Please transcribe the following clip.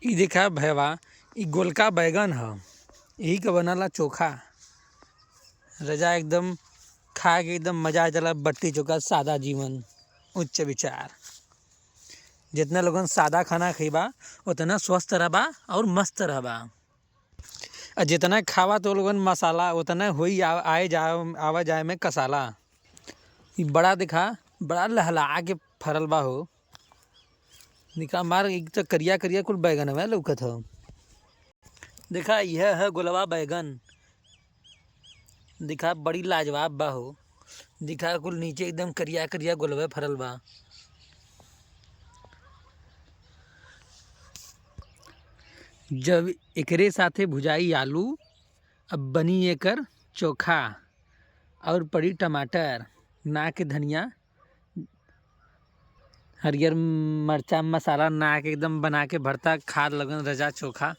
इ देखा भैया, इ गोलका बैगन ह। यही का बनला चोखा। रजा एकदम खा के एकदम मजा आ जाला। बट्टी चोखा, सादा जीवन उच्च विचार। जितना लोगन सादा खाना खइबा उतना स्वस्थ रहबा और मस्त रहबा। और जितना खावा तो लोगन मसाला उतना होई आवे जाए में कसाला। इ बड़ा देखा, बड़ा लहला के फरल बा हो। निका मार एक तो करिया करिया कुल बैगन में लौकत हो। देखा यह है गोलवा बैगन। दिखा बड़ी लाजवाब बा हो। दिखा कुल नीचे एकदम करिया करिया गोलवे फरल बा। जब एकरे साथे भुजाई आलू, अब बनी एकर चोखा और पड़ी टमाटर, ना के धनिया, हरियर मरचा मसाला ना के एकदम बना के भरता खा लगन रजा चोखा।